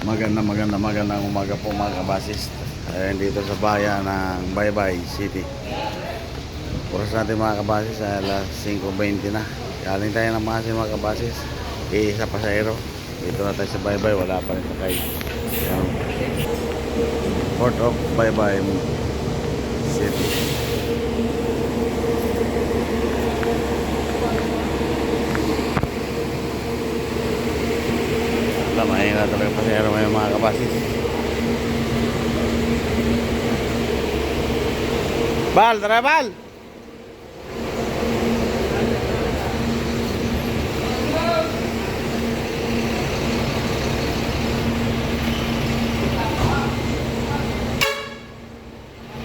Magandang umaga po mga kabasis. Ayan dito sa bayan ng Baybay City. Oras natin mga kabasis ay alas 5:20 na. Galing tayo ng mga kabasis. Isa pasahero. Dito na tayo sa Baybay. Wala pa rin sakay. Ayan. Port of Baybay City. Mahina talaga pasahero ngayon mga kabasis. Bal, tara Bal!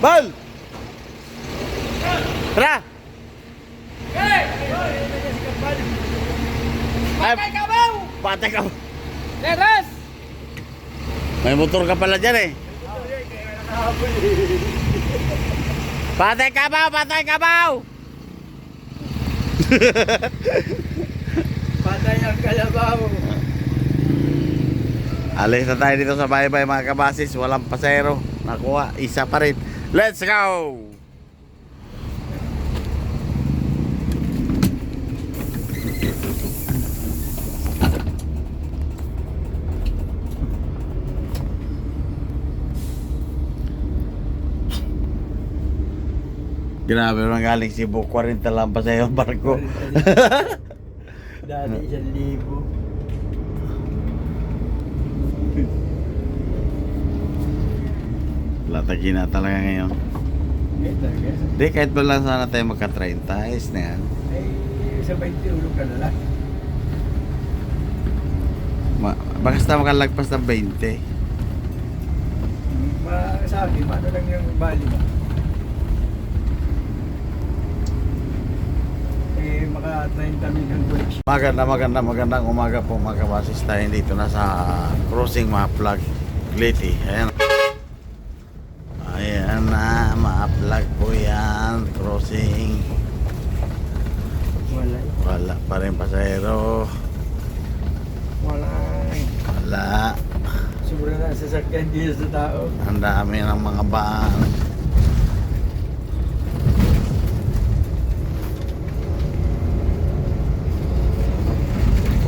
Bal! Tara! Patay ka ba? Patay ka! Leras! May motor ka pala dyan eh. Patay ka ba? Patay ka ba? Patay ang kalabaw. Alis na tayo dito sa Baybay mga kabasis. Walang pasero. Nakuha. Isa pa rin. Let's go! Grabe naman galing Cebu, 40 lang pa sa yung barko. Dati 1,000. Latagi na talaga ngayon. Di, kahit ba lang sana tayo magka-30, ayos na yan. Ay, sa 20 ulog ka na lang. Basta makalagpas ng 20. Sa akin, ano lang yung bali mo? Eh, maka 30 million collection. Magandang umaga po mga kabasis. Tayo dito na sa crossing ma-plug Leyte. Ayan na, ma-plug po yan. Crossing. Wala pa rin pasahero. Wala. Sobrang na sasakyan dito sa tao. Ang dami ng mga baan.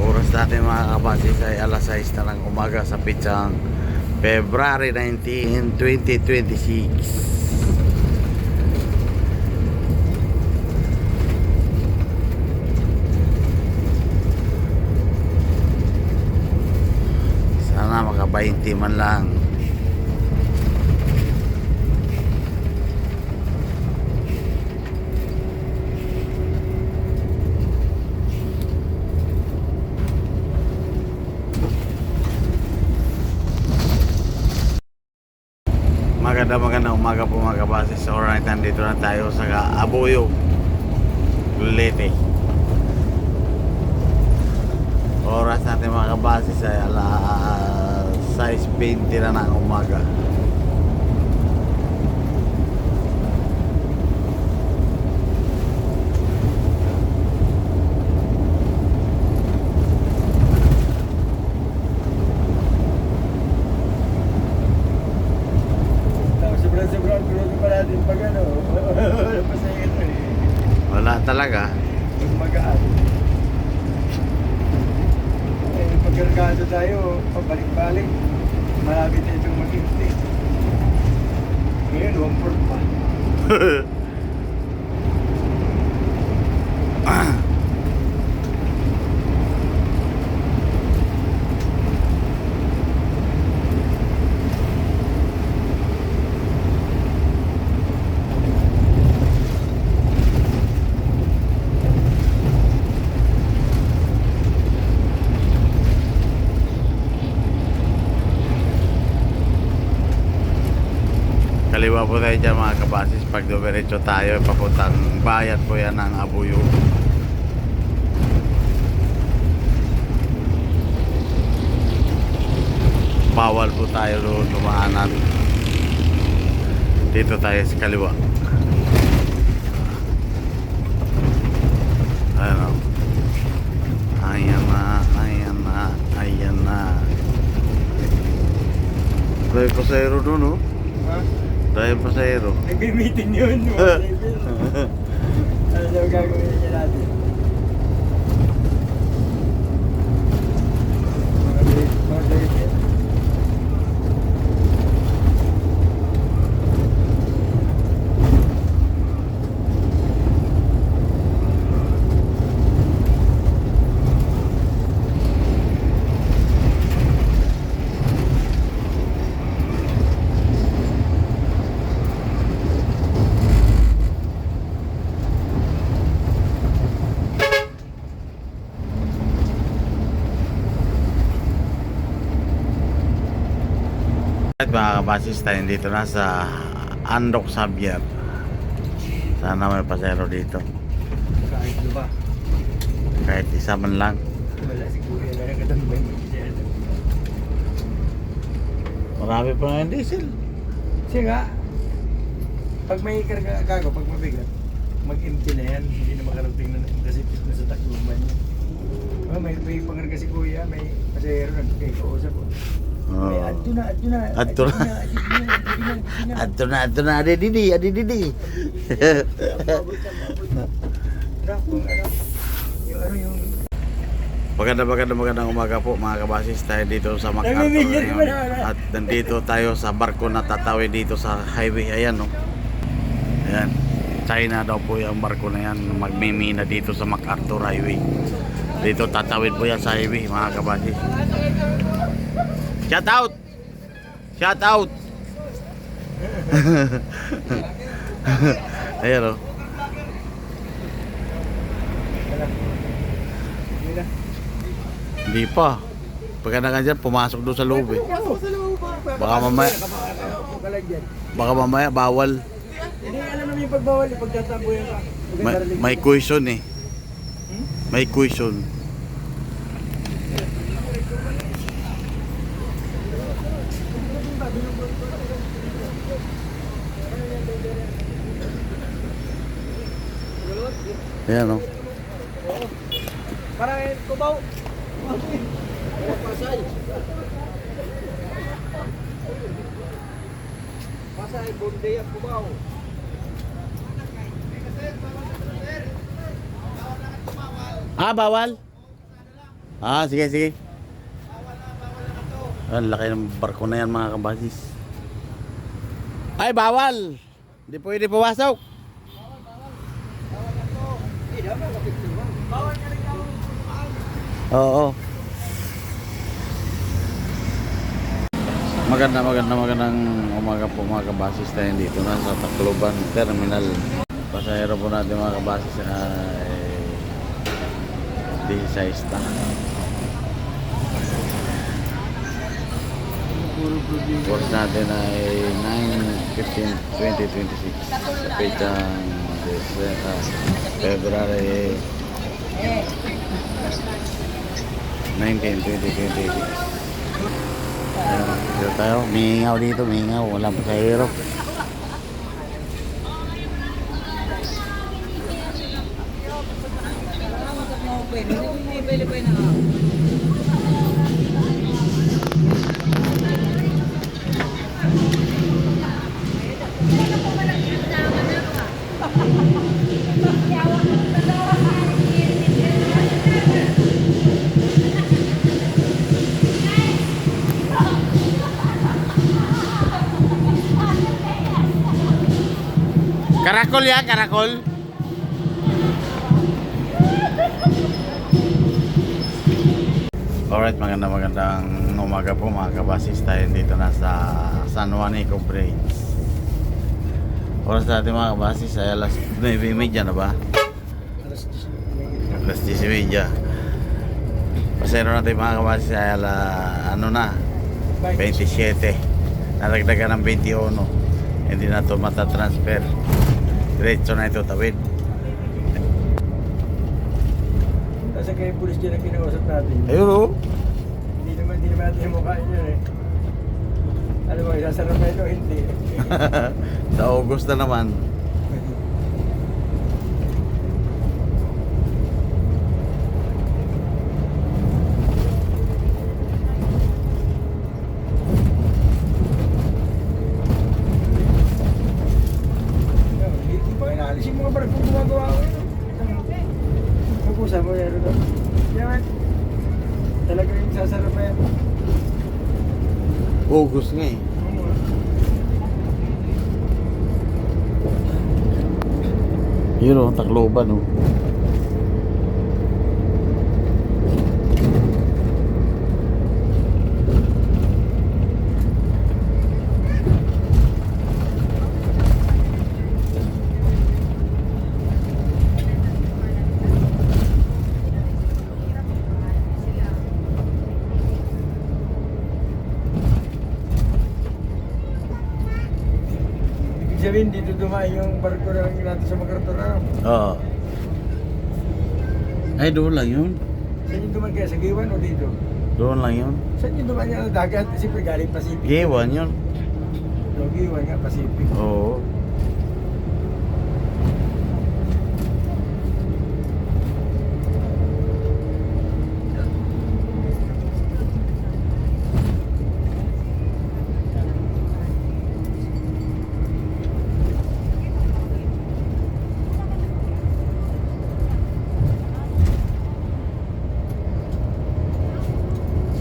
Oras natin mga kabasis ay alas 6 na lang umaga sa pitsang February 19, 2026. Sana maka 20 man lang. Magandang umaga po mga kabasis. So right, nandito na tayo sa Abuyo Leyte. Oras natin mga kabasis ay alas 6:20 na ng umaga. Sobrang tulog pa natin pag ano. Pasaya ito eh. Wala talaga. Pag magaan. Eh, pagkargado tayo, pabalik-balik. Malapit na itong mag-50. Ngayon, 1/4 pa. Kaliwa po tayo dyan mga kabasis. Pag dumiretso tayo, papuntang bayan po yan ng Abuyo. Bawal po tayo doon dumaanan. Dito tayo sa kaliwa. Ayan o. Ayan na, ayan na, ayan na. Dahil pasahero doon, oh. Ha? Dahil pasahero. Nag-meeting yun. Mga driver. Ano daw gagawin niya natin? Mga driver. At mga kabasis, tayo dito na sa Andok Xavier. Sana may pasero dito. Kahit ano ba? Kahit isa man lang. Wala siguro yan na nakatambay mo siya. Marami pa nga yung diesel. Kasi nga, pag may karga kago, pag mabigat, mag-empty na yan, hindi na makarating na kasi na sa takluman niya. Oh, may pangarga si kuya, may pasahero na kay kausap ko. May adto na. Adto na, adi didi. Kung ano, yung Magandang umaga po mga kabasis, tayo dito sa MacArthur Nabibigyan ngayon. ko na. At nandito tayo sa barko na tatawid dito sa highway. Ayan, no. Ayan. China daw po yung barko na yan, magmimina dito sa MacArthur Highway. Dito tatawid po yan sa highway mga kabasis. Shout out! Shout out! Ayan, oh. Hindi pa. Pagka na dyan, pumasok doon sa loob, eh. Baka mamaya bawal. Hindi, alam naman yung pagbawal, yung pagtatampo yung May question, eh. May question. Ayan, oh. Para kubaw. Pasay, bunday at kubaw. Bawal? Sige. Ang laki ng barko na yan mga kabasis. Ay, bawal! Hindi pwede pumasok. Oo. Magandang umaga po mga kabasis, tayo dito na sa Tacloban Terminal. Pasahero po natin mga kabasis ay 16 na. Course natin ay 9/15/2026 sa pechang February 19, 2026. Dito tayo, mihingaw dito, walang pasahero. Karakol ya, karakol. Alright, magandang umaga po mga kabasis, tayo dito na sa San Juanico Bridge. Oras natin mga kabasis ay alas 9:30 na ba? Alas 10:30. Pasero natin mga kabasis ay ano na, 27. Naragdagan ng 21. Hindi na ito matatransfer. Diretso na ito tawid. Kasi kayo pulis dyan ang kinausap natin. Ayun, oh. Hindi naman natin yung mukha niya eh. Ano ba, isasarap na ito? Hindi. Sa August na naman. August nga eh. Yun o, Tacloban o. Ibig sabihin, dito dumaan yung barko na natin sa Macartona. Oo. Ay, doon lang yun. Saan yung dumaan kaya? Sa Giwan o dito? Doon lang yun. Saan yung dumaan yung dagat? Siyempre galing Pacific. Giwan yun. No, Giwan nga, Pacific. Oo.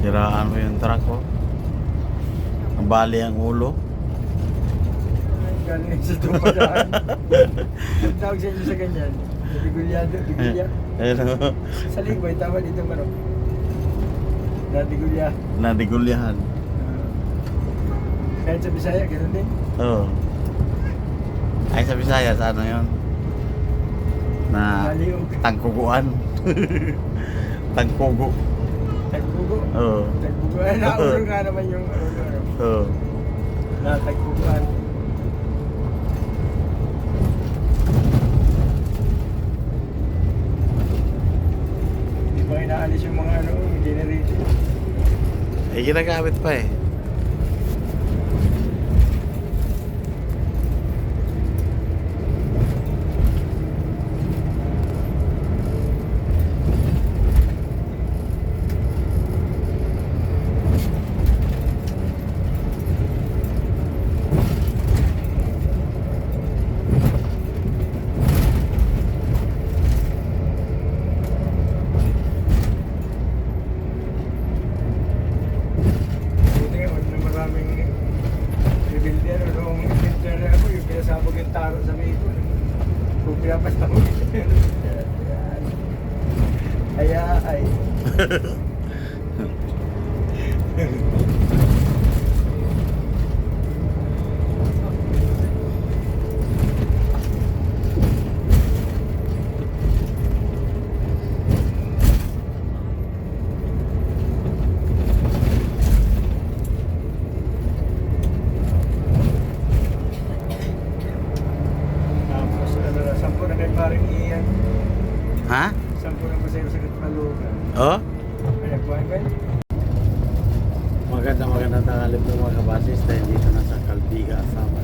Siraan mo yung truck ko. Nabali ang ulo. Galing sa tumadaan. Ang tawag sa inyo sa ganyan? Bigulyado, bigulya. Ano? Sa lingway, tama dito manok. Natigulya. Nadigulyahan. Kahit sa Bisaya, gano'n din. Oo. Ay, sa Bisaya, sa ano yun? Na Maliog. tangkuguan. Tangkugo. Tagpugo. Oo. Tagpugo. Ay, nauro nga naman yung ano. Oo. Tagpuguan. Hindi pa inaalis yung mga ano, generator. Ay, ginagamit pa eh. Buti nga, wala na maraming rebuilder. Noong rebuilder na ako, yung pinasabog yung taro sa Bicol. Kung pinapasabog ay. Tapos, ano na, 10 na kay paring Ian. Ha? 10 na masaya sa Katmalugan. Oo? Ay, nagbuhay ba yun? Magandang tanghali po mga kabasis dahil dito na sa Calbiga, Asaman.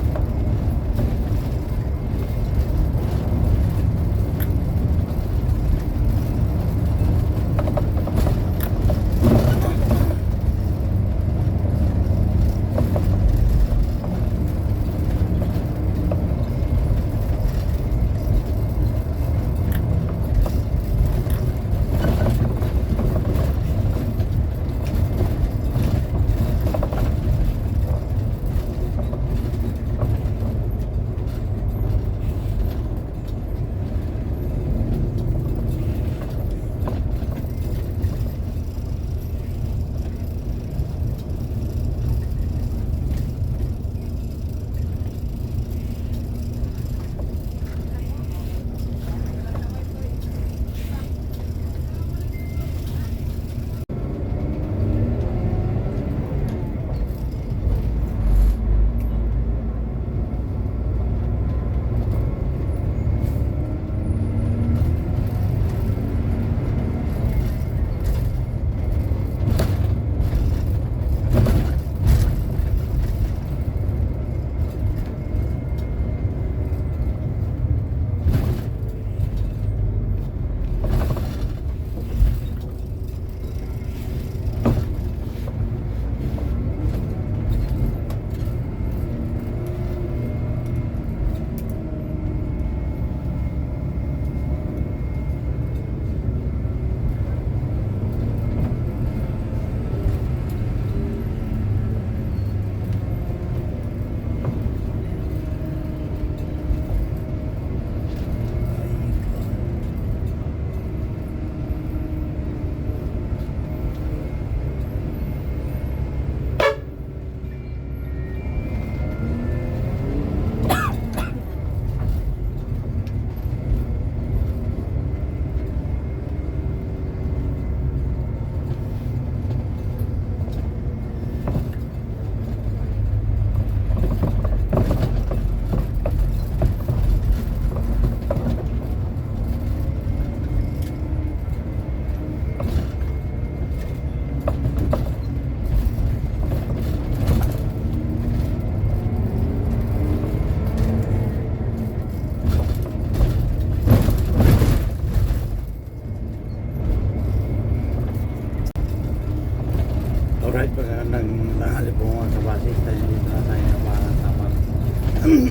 Oras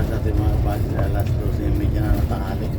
natin mga kabasis ay alas 12:30 na ng tanghali.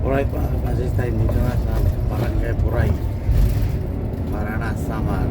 Alright mga kabasis, tayo dito na sa Barangay Puray, Maranas, Samar.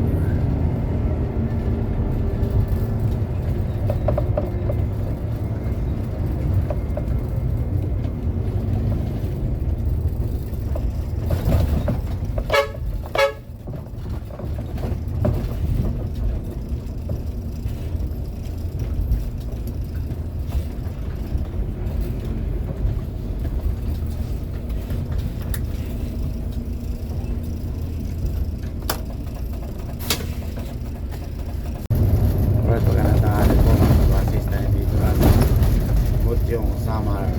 Alright, pagkanatahan po mga kabasis, tayo dito na sa Butyong, Samar.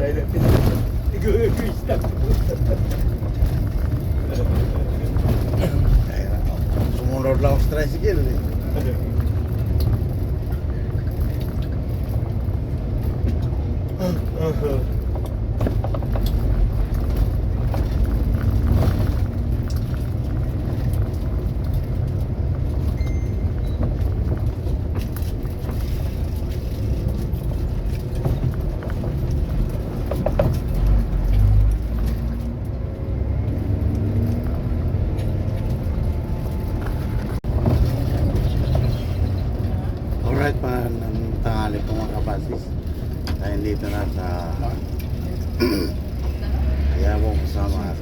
Tayo na pinag-iguis na. Sumunod lang ako sa tricycle eh. Alright pa ng tanghali po mga kabasis. Tayo dito na sa Ayawong Samar.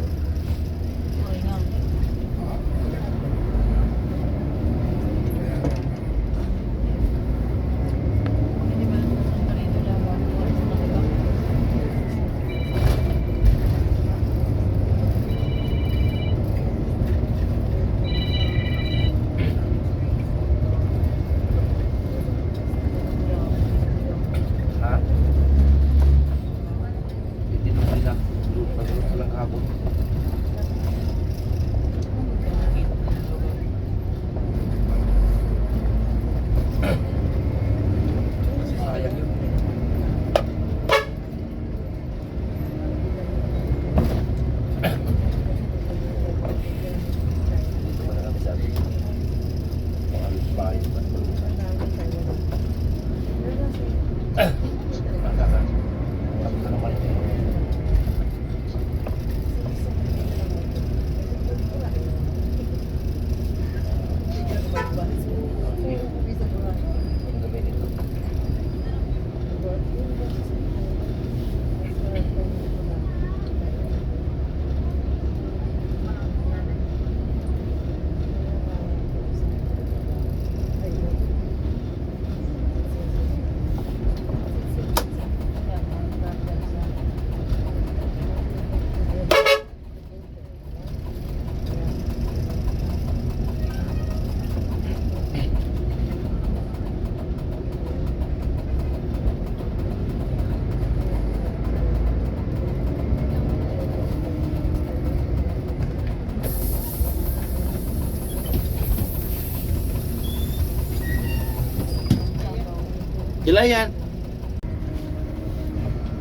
Sila yan.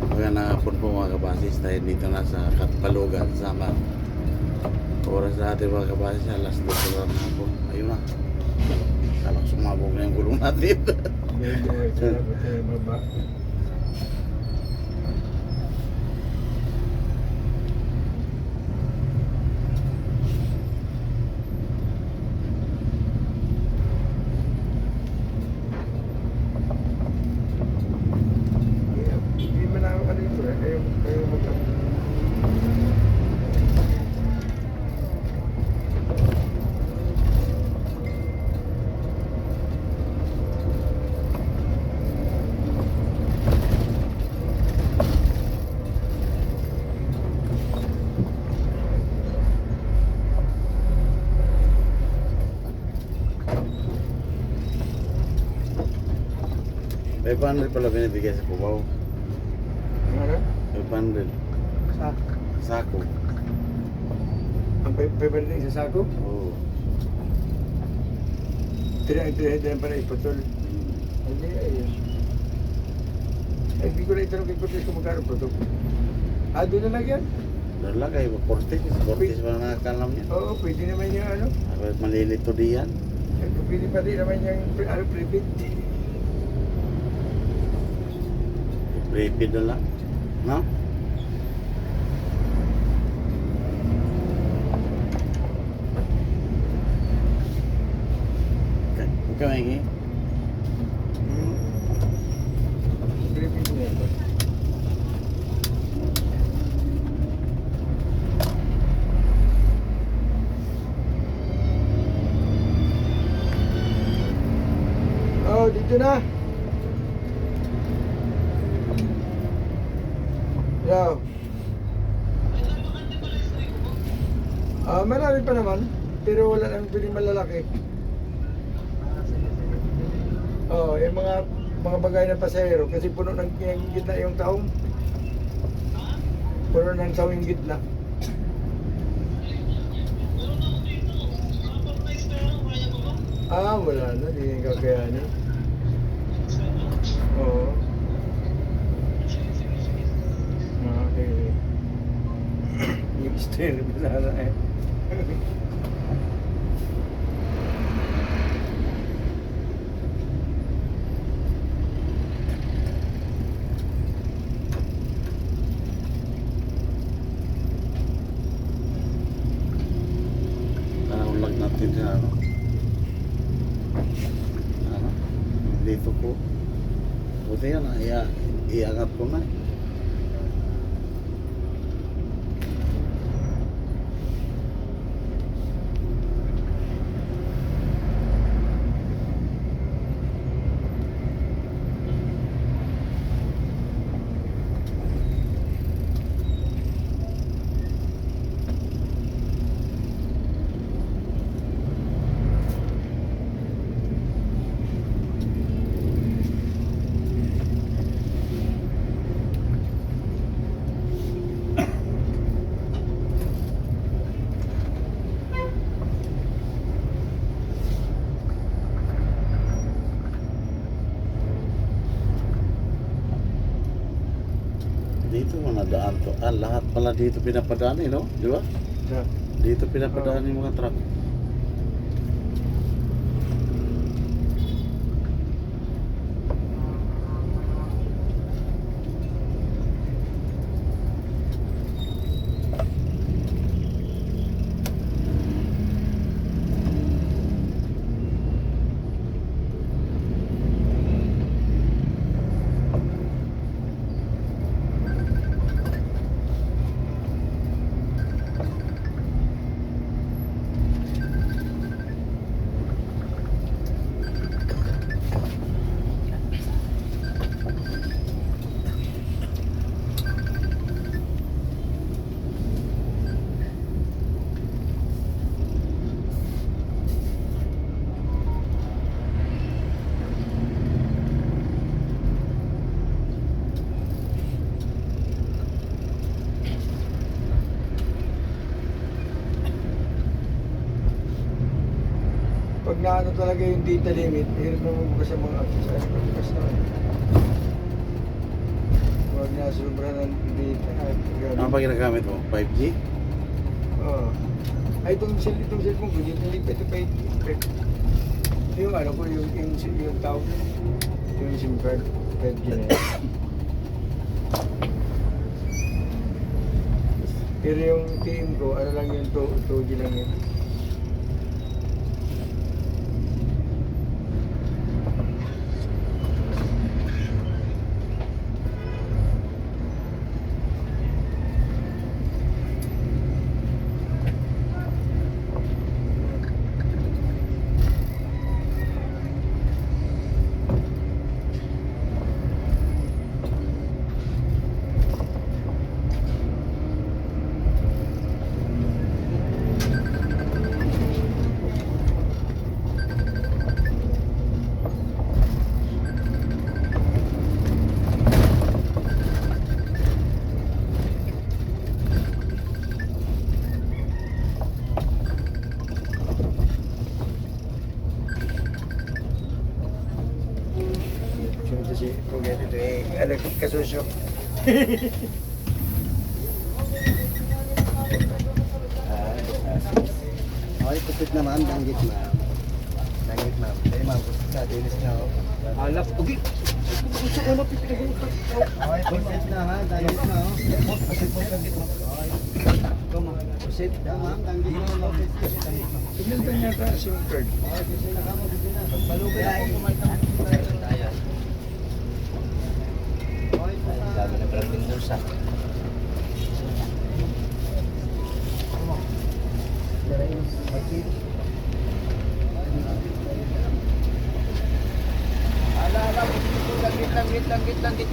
Magandang hapon po mga kabasis. Tayo dito na sa Katpalugan, Samar. Oras natin mga kabasis, alas 2 lang na po. Ayun na. Kalak sumabog na yung gulong natin. Medyo sarap ito yung baba. Hindi man ako ano ito eh. Kayo magkakita. May 500 pala binibigay sa Cubao. Ano? 500. Sa? Sako. Ang paper na isa sako? Oo. Tira para iputol. Hindi ayun. Ay, hindi ko na itanong kay Cortez kung magkano po ito. Ah, doon na lang yan? Doon lang kayo, Cortez. Cortez pa nakakalam niya. Oo, pwede naman yung ano. Malilito diyan. Pwede pa rin naman yung ano, private. Prepaid na lang. No? Huwag ka mahingi. Private na yan. Oh, dito na. Yo. Marami pa naman, pero wala nang piling malalaki. Oh, yung mga bagay na pasahero kasi puno ng yung gitna yung taong. Puno ng taong yung gitna. Wala na, di yung kakayanin. Oo. Okay. Yung stereo pa sana eh. Ulag natin sa ano. Ano? Dito po. Buti yan, iangat ko na. Dito mo nadaan to. Lahat pala dito pinapadaan no? Di ba? Na. Dito pinapadaan yung mga truck. Pag naano talaga yung data limit, hirap na magbukas ang mga apps. Bukas na. Pag nasubra ng data, Ano pa ginagamit mo? 5G? Oo. Ay, itong cellphone ko, dito nilipat ito pa yung ano ko, yung tawag, yung SIM card, 5G na yun. Pero yung team ko, ano lang yung 2G lang yun. Sunod si Pugay dito ano, kasusyo. Okay, kupit na ma'am, danggit ma'am. Danggit ma'am. Eh ma'am, kupit na, dinis na oh. Alap, ugi! Gusto ko na pipilihin ko. Okay, kupit na ha, danggit na oh. Kupit mo, danggit mo. Okay. Come on. Kupit na ma'am, danggit mo. Tignan ka niya ka SIM card. Okay, kasi nakama din na. Pagbalugay ako, kumalta. Tayo. Okay, sabi na pala Windows ha. Ala, langgit, langgit, langgit, langgit, langgit,